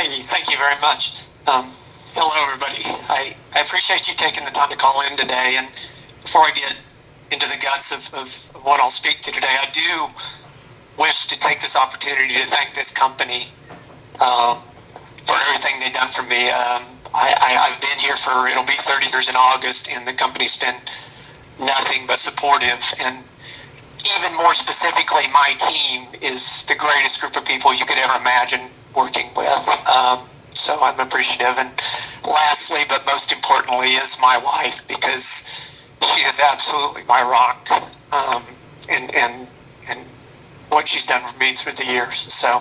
Hey, thank you very much. Hello, everybody. I appreciate you taking the time to call in today. And before I get into the guts of what I'll speak to today, I do wish to take this opportunity to thank this company for everything they've done for me. I've been here for, it'll be 30 years in August, and the company's been nothing but supportive. And even more specifically, my team is the greatest group of people you could ever imagine working with. So I'm appreciative. And lastly, but most importantly, is my wife, because she is absolutely my rock, and what she's done for me through the years. So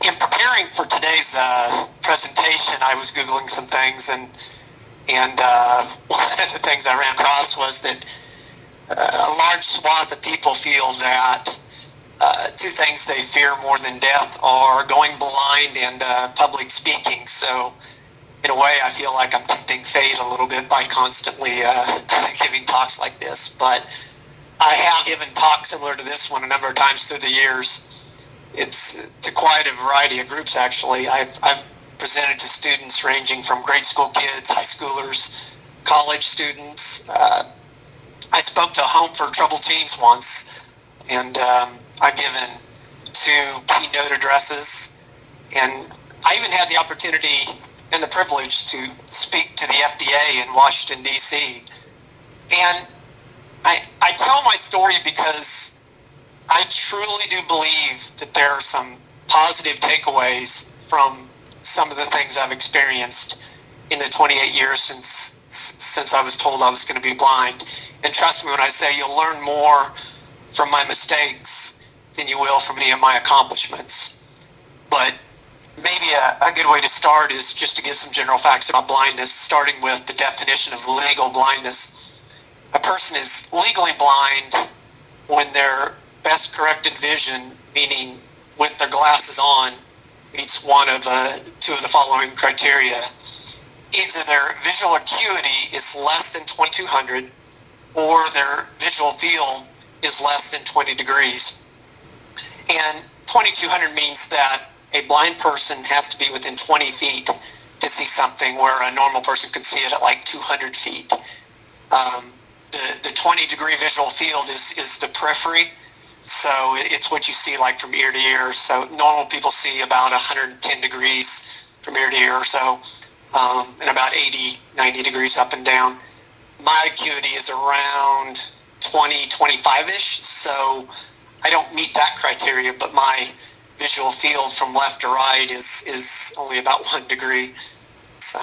in preparing for today's presentation, I was Googling some things, and one of the things I ran across was that a large swath of people feel that two things they fear more than death are going blind and public speaking. So in a way, I feel like I'm tempting fate a little bit by constantly giving talks like this. But I have given talks similar to this one a number of times through the years. It's to quite a variety of groups, actually. I've presented to students ranging from grade school kids, high schoolers, college students. I spoke to a home for troubled teens once, and I've given 2 keynote addresses, and I even had the opportunity and the privilege to speak to the FDA in Washington, D.C. And I tell my story because I truly do believe that there are some positive takeaways from some of the things I've experienced in the 28 years since I was told I was going to be blind. And trust me when I say you'll learn more from my mistakes than you will from any of my accomplishments. But maybe a good way to start is just to give some general facts about blindness, starting with the definition of legal blindness. A person is legally blind when their best corrected vision, meaning with their glasses on, meets one of 2 of the following criteria. Either their visual acuity is less than 2200, or their visual field is less than 20 degrees. And 2200 means that a blind person has to be within 20 feet to see something, where a normal person can see it at like 200 feet. The 20 degree visual field is the periphery. So it's what you see like from ear to ear. So normal people see about 110 degrees from ear to ear or so, and about 80, 90 degrees up and down. My acuity is around 20, 25-ish, so I don't meet that criteria, but my visual field from left to right is only about 1 degree. So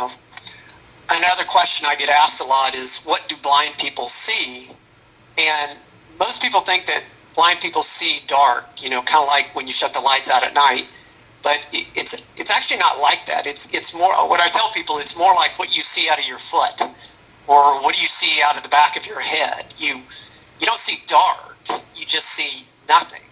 another question I get asked a lot is, what do blind people see? And most people think that blind people see dark, kind of like when you shut the lights out at night. But it's actually not like that. It's more, what I tell people, it's more like what you see out of your foot, or what do you see out of the back of your head. You don't see dark. You just see nothing.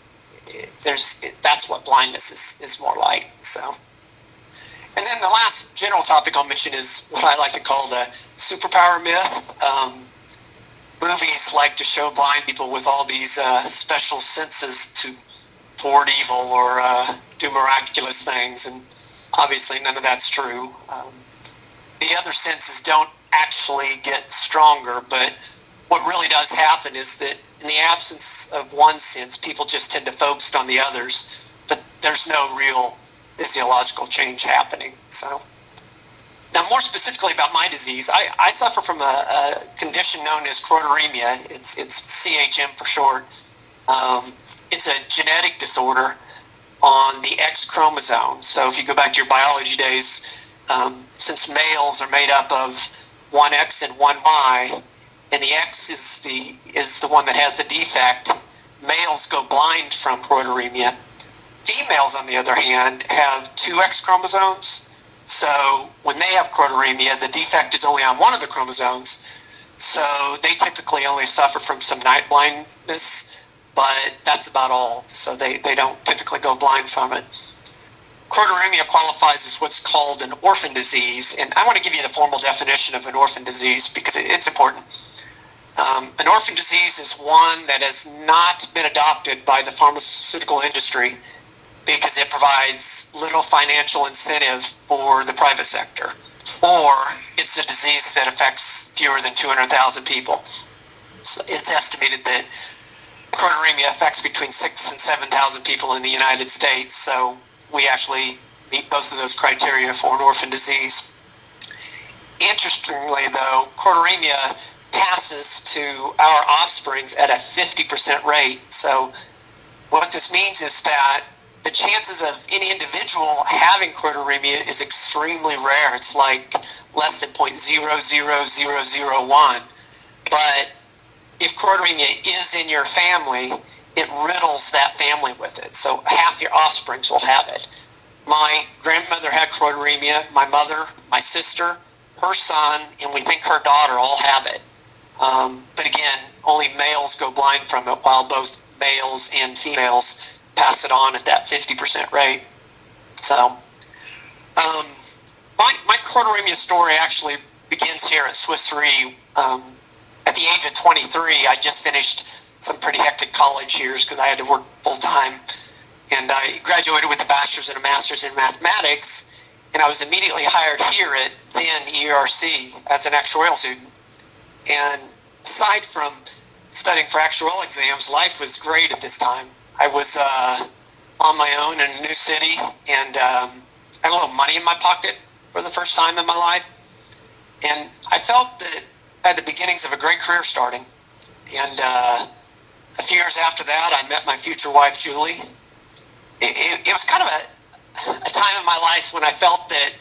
That's what blindness is more like. So, and then the last general topic I'll mention is what I like to call the superpower myth. Movies like to show blind people with all these special senses to thwart evil or do miraculous things, and obviously none of that's true. The other senses don't actually get stronger, but what really does happen is that in the absence of one sense, people just tend to focus on the others, but there's no real physiological change happening. So, now more specifically about my disease, I suffer from a condition known as choroideremia. It's CHM for short. It's a genetic disorder on the X chromosome. So if you go back to your biology days, since males are made up of one X and one Y, and the X is the one that has the defect, males go blind from choroideremia. Females, on the other hand, have 2 X chromosomes. So when they have choroideremia, the defect is only on one of the chromosomes. So they typically only suffer from some night blindness, but that's about all. So they don't typically go blind from it. Choroideremia qualifies as what's called an orphan disease, and I want to give you the formal definition of an orphan disease because it's important. An orphan disease is one that has not been adopted by the pharmaceutical industry because it provides little financial incentive for the private sector, or it's a disease that affects fewer than 200,000 people. So it's estimated that choroideremia affects between 6,000 and 7,000 people in the United States, so we actually meet both of those criteria for an orphan disease. Interestingly, though, choroideremia passes to our offsprings at a 50% rate. So what this means is that the chances of any individual having choroideremia is extremely rare. It's like less than 0.00001. But if choroideremia is in your family, it riddles that family with it. So half your offsprings will have it. My grandmother had choroideremia, my mother, my sister, her son, and we think her daughter all have it. But again, only males go blind from it, while both males and females pass it on at that 50% rate. So my choroideremia story actually begins here at Swiss Re. At the age of 23, I just finished some pretty hectic college years because I had to work full-time. And I graduated with a bachelor's and a master's in mathematics, and I was immediately hired here at then ERC as an actuarial student. And aside from studying for actuarial exams, life was great at this time. I was on my own in a new city, and had a little money in my pocket for the first time in my life. And I felt that I had the beginnings of a great career starting. And a few years after that, I met my future wife, Julie. It was kind of a time in my life when I felt that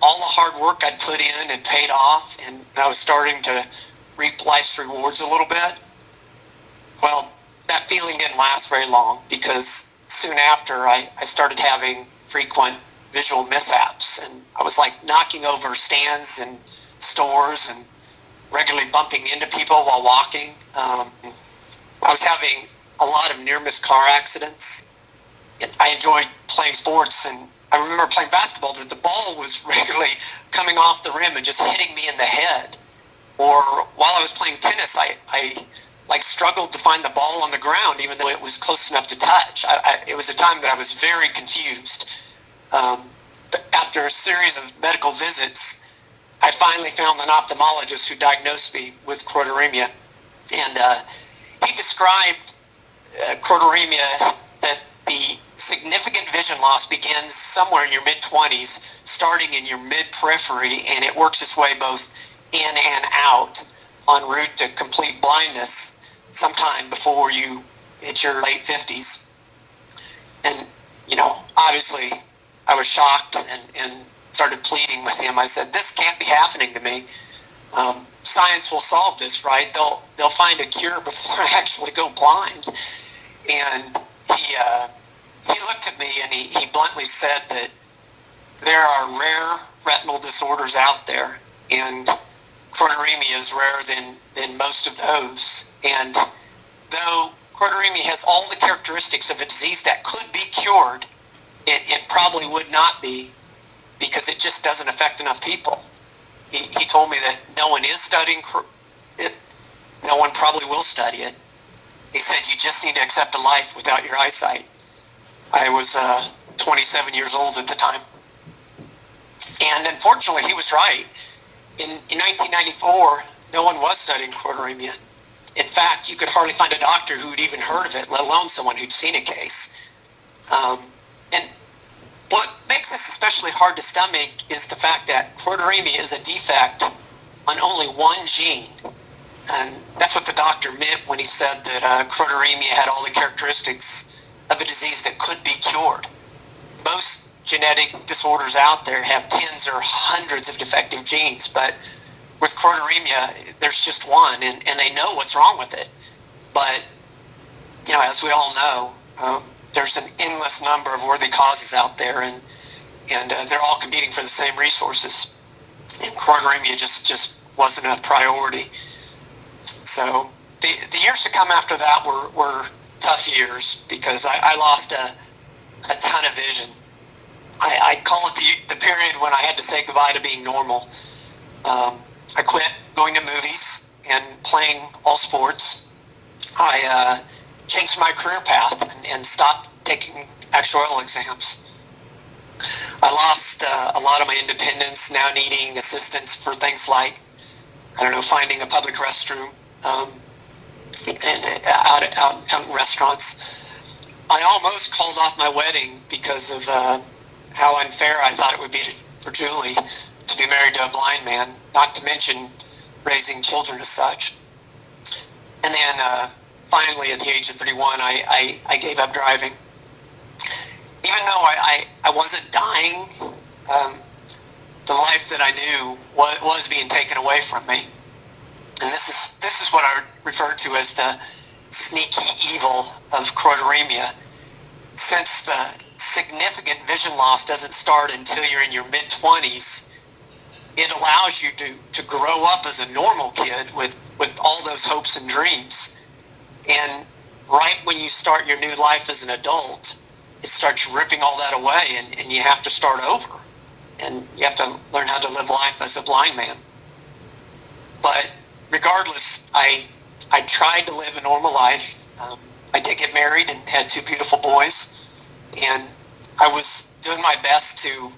all the hard work I'd put in had paid off, and I was starting to reap life's rewards a little bit. Well, that feeling didn't last very long, because soon after I started having frequent visual mishaps, and I was like knocking over stands and stores and regularly bumping into people while walking. I was having a lot of near-miss car accidents. I enjoyed playing sports, and I remember playing basketball that the ball was regularly coming off the rim and just hitting me in the head. Or while I was playing tennis, I struggled to find the ball on the ground, even though it was close enough to touch. It was a time that I was very confused. But after a series of medical visits, I finally found an ophthalmologist who diagnosed me with choroideremia. And he described choroideremia that the significant vision loss begins somewhere in your mid-20s, starting in your mid-periphery, and it works its way both in and out en route to complete blindness sometime before you hit your late 50s. And, obviously I was shocked and started pleading with him. I said, this can't be happening to me. Science will solve this, right? They'll find a cure before I actually go blind. And he looked at me and he bluntly said that there are rare retinal disorders out there, and choroideremia is rarer than most of those. And though choroideremia has all the characteristics of a disease that could be cured, it probably would not be, because it just doesn't affect enough people. He told me that no one is studying it, no one probably will study it. He said you just need to accept a life without your eyesight. I was 27 years old at the time. And unfortunately, he was right. In 1994, no one was studying choroideremia. In fact, you could hardly find a doctor who'd even heard of it, let alone someone who'd seen a case. And what makes this especially hard to stomach is the fact that choroideremia is a defect on only one gene. And that's what the doctor meant when he said that choroideremia had all the characteristics of a disease that could be cured. Most genetic disorders out there have tens or hundreds of defective genes, but with choroideremia, there's just one, and they know what's wrong with it. But, as we all know, there's an endless number of worthy causes out there, and they're all competing for the same resources. And choroideremia just wasn't a priority. So the years to come after that were tough years, because I lost a ton of vision. I call it the period when I had to say goodbye to being normal. I quit going to movies and playing all sports. I changed my career path and stopped taking actuarial exams. I lost a lot of my independence, now needing assistance for things like, finding a public restroom and out in restaurants. I almost called off my wedding because of how unfair I thought it would be for Julie to be married to a blind man, not to mention raising children as such. And then finally, at the age of 31, I gave up driving. Even though I wasn't dying, the life that I knew was being taken away from me. And this is what I refer to as the sneaky evil of choroideremia. Since the significant vision loss doesn't start until you're in your mid-20s, it allows you to grow up as a normal kid with all those hopes and dreams. And right when you start your new life as an adult, it starts ripping all that away, and you have to start over. And you have to learn how to live life as a blind man. But regardless, I tried to live a normal life. I did get married and had 2 beautiful boys, and I was doing my best to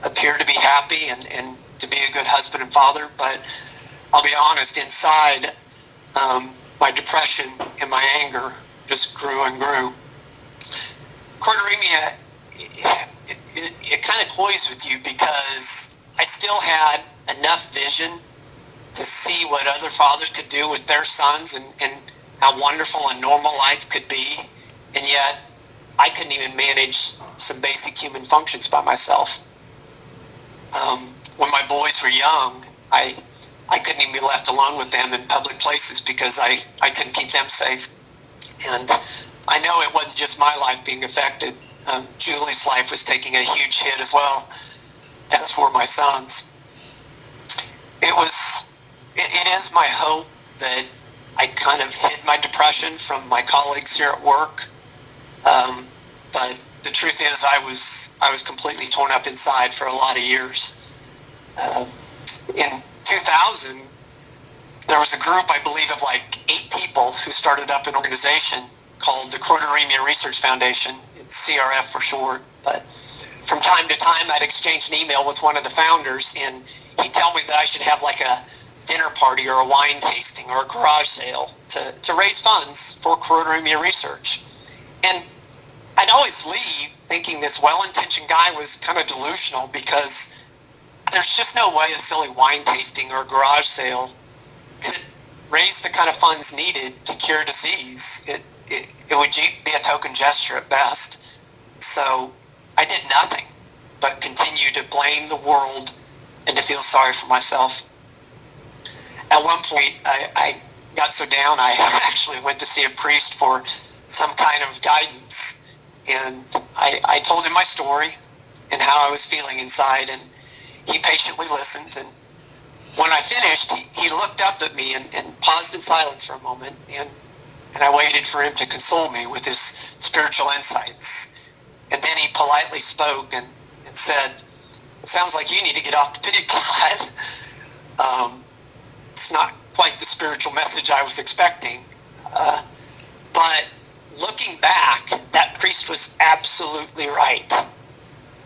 appear to be happy and to be a good husband and father. But I'll be honest, inside, my depression and my anger just grew and grew. Choroideremia, it kind of toys with you because I still had enough vision to see what other fathers could do with their sons and how wonderful a normal life could be, and yet I couldn't even manage some basic human functions by myself. When my boys were young, I couldn't even be left alone with them in public places because I couldn't keep them safe. And I know it wasn't just my life being affected. Julie's life was taking a huge hit as well, as were my sons. It is my hope that I kind of hid my depression from my colleagues here at work. But the truth is I was completely torn up inside for a lot of years. In 2000, there was a group, I believe, of like 8 people who started up an organization called the Choroideremia Research Foundation. It's CRF for short. But from time to time, I'd exchange an email with one of the founders, and he'd tell me that I should have like a dinner party or a wine tasting or a garage sale to raise funds for choroideremia research. And I'd always leave thinking this well-intentioned guy was kind of delusional because there's just no way a silly wine tasting or garage sale could raise the kind of funds needed to cure disease. It would be a token gesture at best. So I did nothing but continue to blame the world and to feel sorry for myself. At one point, I got so down, I actually went to see a priest for some kind of guidance. And I told him my story and how I was feeling inside, and he patiently listened. And when I finished, he looked up at me and paused in silence for a moment, and I waited for him to console me with his spiritual insights. And then he politely spoke and said, "It sounds like you need to get off the pity pot." It's not quite the spiritual message I was expecting. But looking back, that priest was absolutely right.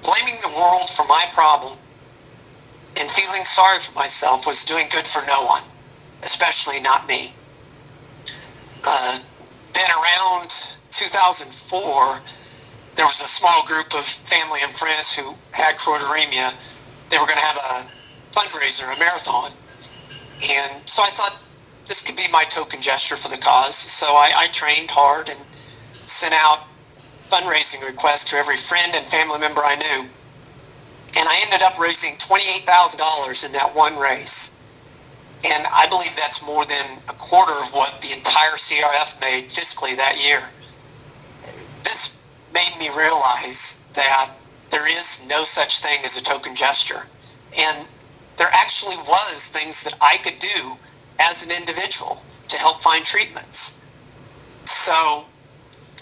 Blaming the world for my problem and feeling sorry for myself was doing good for no one, especially not me. Then around 2004, there was a small group of family and friends who had choroideremia. They were going to have a fundraiser, a marathon. And so I thought this could be my token gesture for the cause. So I trained hard and sent out fundraising requests to every friend and family member I knew. And I ended up raising $28,000 in that one race. And I believe that's more than a quarter of what the entire CRF made fiscally that year. This made me realize that there is no such thing as a token gesture. And there actually was things that I could do as an individual to help find treatments. So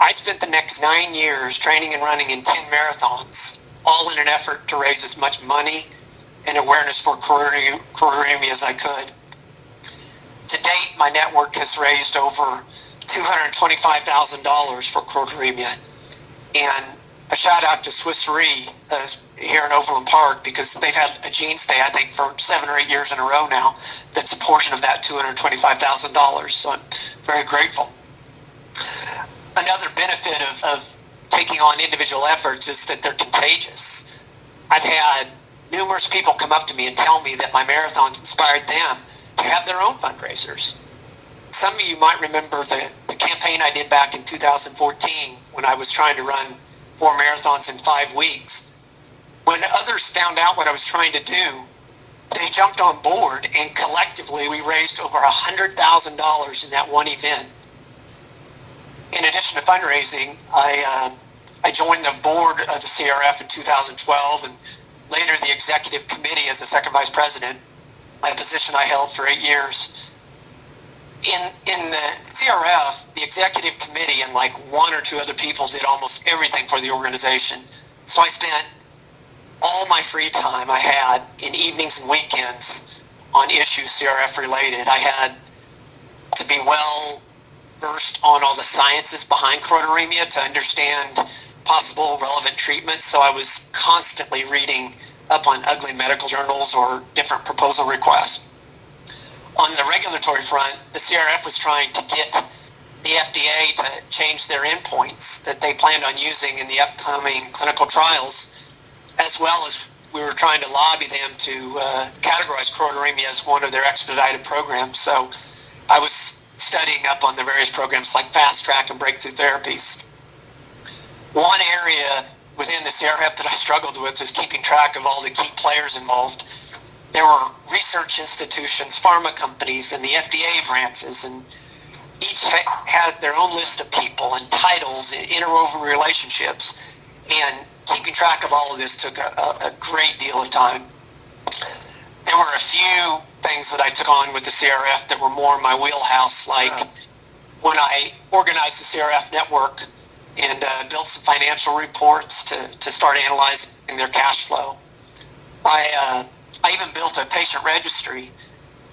I spent the next 9 years training and running in 10 marathons, all in an effort to raise as much money and awareness for choroideremia as I could. To date, my network has raised over $225,000 for choroideremia. And a shout out to Swiss Re here in Overland Park, because they've had a gene stay, I think, for 7 or 8 years in a row now. That's a portion of that $225,000. So I'm very grateful. Another benefit of taking on individual efforts is that they're contagious. I've had numerous people come up to me and tell me that my marathons inspired them to have their own fundraisers. Some of you might remember the campaign I did back in 2014 when I was trying to run 4 marathons in 5 weeks. When others found out what I was trying to do, they jumped on board, and collectively we raised over $100,000 in that one event. In addition to fundraising, I joined the board of the CRF in 2012 and later the executive committee as the second vice president, a position I held for 8 years. In the CRF, the executive committee and like 1 or 2 other people did almost everything for the organization. So I spent all my free time I had in evenings and weekends on issues CRF related. I had to be well versed on all the sciences behind choroideremia to understand possible relevant treatments. So I was constantly reading up on ugly medical journals or different proposal requests. On the regulatory front, the CRF was trying to get the FDA to change their endpoints that they planned on using in the upcoming clinical trials, as well as we were trying to lobby them to categorize choroideremia as one of their expedited programs. So I was studying up on the various programs like Fast Track and Breakthrough Therapies. One area within the CRF that I struggled with is keeping track of all the key players involved. There were research institutions, pharma companies, and the FDA branches, and each had their own list of people and titles and interwoven relationships, and keeping track of all of this took a great deal of time. There were a few things that I took on with the CRF that were more in my wheelhouse, like when I organized the CRF network and built some financial reports to start analyzing their cash flow. I even built a patient registry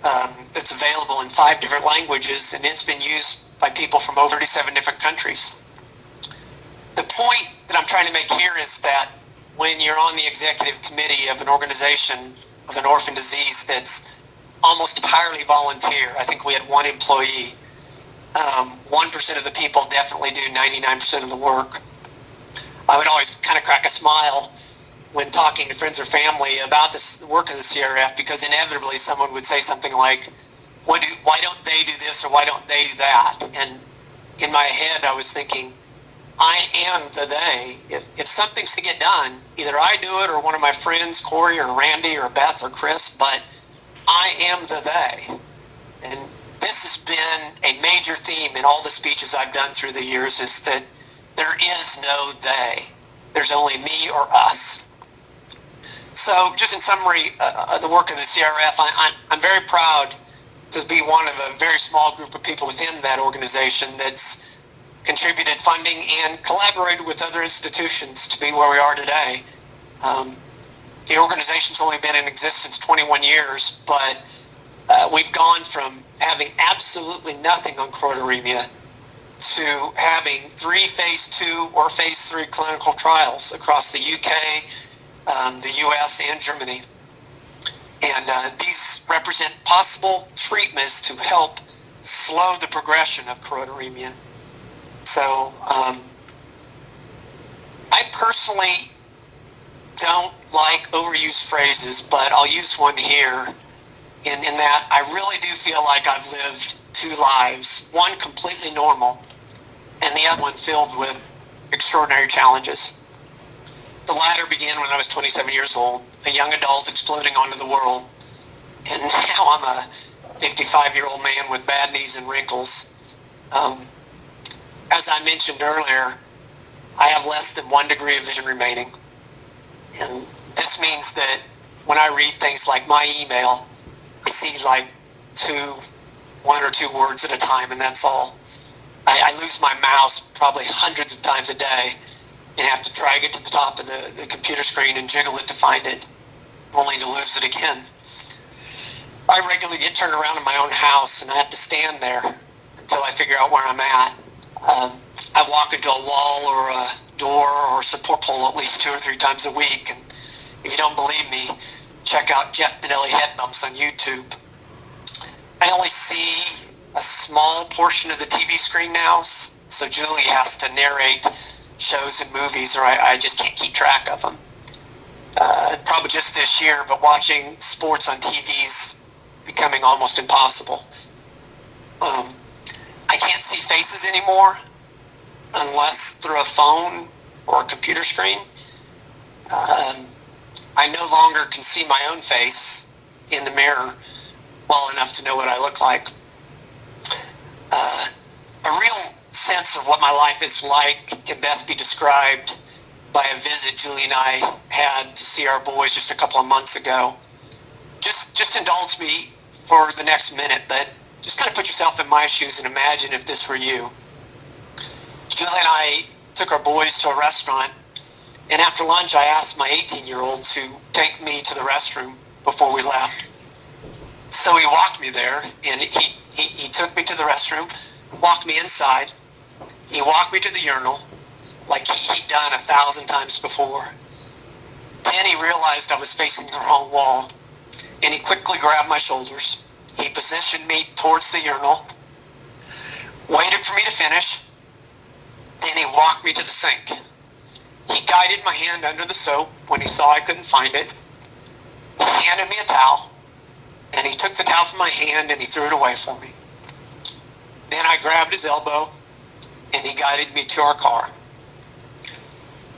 that's available in 5 different languages, and it's been used by people from over 37 different countries. The point that I'm trying to make here is that when you're on the executive committee of an organization of an orphan disease that's almost entirely volunteer, I think we had 1 employee, 1% of the people definitely do 99% of the work. I would always kind of crack a smile when talking to friends or family about the work of the CRF, because inevitably someone would say something like, why don't they do this or why don't they do that? And in my head I was thinking, I am the they. If something's to get done, either I do it or one of my friends, Corey or Randy or Beth or Chris, but I am the they. And this has been a major theme in all the speeches I've done through the years, is that there is no they. There's only me or us. So just in summary of the work of the CRF, I'm very proud to be one of a very small group of people within that organization that's contributed funding and collaborated with other institutions to be where we are today. The organization's only been in existence 21 years, but we've gone from having absolutely nothing on choroideremia to having 3 phase 2 or phase 3 clinical trials across the UK, the US, and Germany. And these represent possible treatments to help slow the progression of choroideremia. So I personally don't like overused phrases, but I'll use one here in that I really do feel like I've lived 2 lives, one completely normal and the other one filled with extraordinary challenges. The latter began when I was 27 years old, a young adult exploding onto the world, and now I'm a 55-year-old man with bad knees and wrinkles. As I mentioned earlier, I have less than 1 degree of vision remaining, and this means that when I read things like my email, I see like 1 or 2 words at a time, and that's all. I lose my mouse probably hundreds of times a day and have to drag it to the top of the computer screen and jiggle it to find it, only to lose it again. I regularly get turned around in my own house, and I have to stand there until I figure out where I'm at. I walk into a wall or a door or support pole at least 2 or 3 times a week. And if you don't believe me, check out Jeff Benelli head bumps on YouTube. I only see a small portion of the TV screen now, so Julie has to narrate shows and movies, or I just can't keep track of them. Probably just this year, but watching sports on TV's becoming almost impossible. I can't see faces anymore unless through a phone or a computer screen. I no longer can see my own face in the mirror well enough to know what I look like. A real sense of what my life is like can best be described by a visit Julie and I had to see our boys just a couple of months ago. Just indulge me for the next minute, but just kind of put yourself in my shoes and imagine if this were you. Julie and I took our boys to a restaurant, and after lunch I asked my 18-year-old to take me to the restroom before we left. So he walked me there, and he took me to the restroom, walked me inside. He walked me to the urinal like he'd done 1,000 times before. Then he realized I was facing the wrong wall, and he quickly grabbed my shoulders. He positioned me towards the urinal, waited for me to finish, then he walked me to the sink. He guided my hand under the soap when he saw I couldn't find it. He handed me a towel, and he took the towel from my hand and he threw it away for me. Then I grabbed his elbow, and he guided me to our car.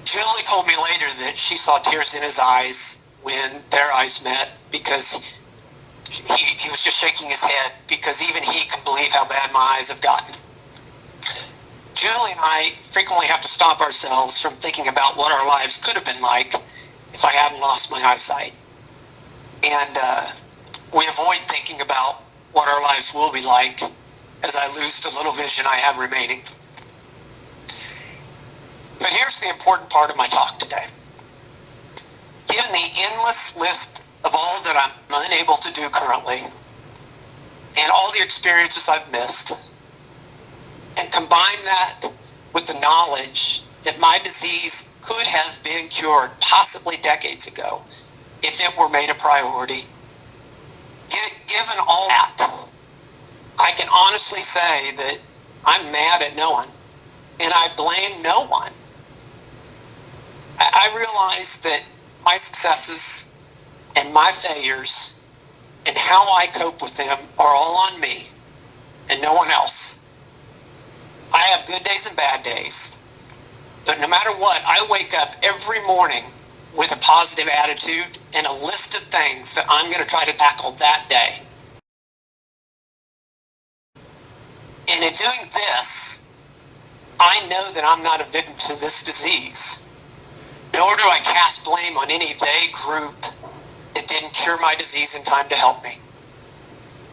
Julie told me later that she saw tears in his eyes when their eyes met, because he was just shaking his head, because even he can believe how bad my eyes have gotten. Julie and I frequently have to stop ourselves from thinking about what our lives could have been like if I hadn't lost my eyesight. And we avoid thinking about what our lives will be like as I lose the little vision I have remaining. But here's the important part of my talk today. Given the endless list of all that I'm unable to do currently, and all the experiences I've missed, and combine that with the knowledge that my disease could have been cured possibly decades ago if it were made a priority, given all that, I can honestly say that I'm mad at no one, and I blame no one. I realize that my successes and my failures and how I cope with them are all on me and no one else. I have good days and bad days, but no matter what, I wake up every morning with a positive attitude and a list of things that I'm going to try to tackle that day. And in doing this, I know that I'm not a victim to this disease, nor do I cast blame on any vague group that didn't cure my disease in time to help me.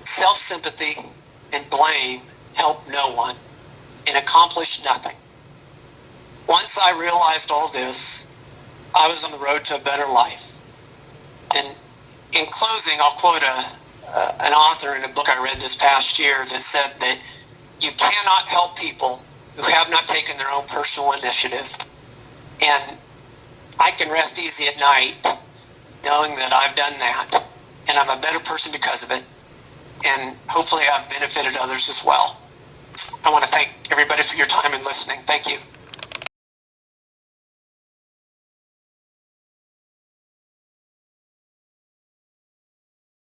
Self-sympathy and blame help no one and accomplish nothing. Once I realized all this, I was on the road to a better life. And in closing, I'll quote an author in a book I read this past year that said that you cannot help people who have not taken their own personal initiative. And I can rest easy at night knowing that I've done that, and I'm a better person because of it, and hopefully I've benefited others as well. I want to thank everybody for your time and listening. Thank you.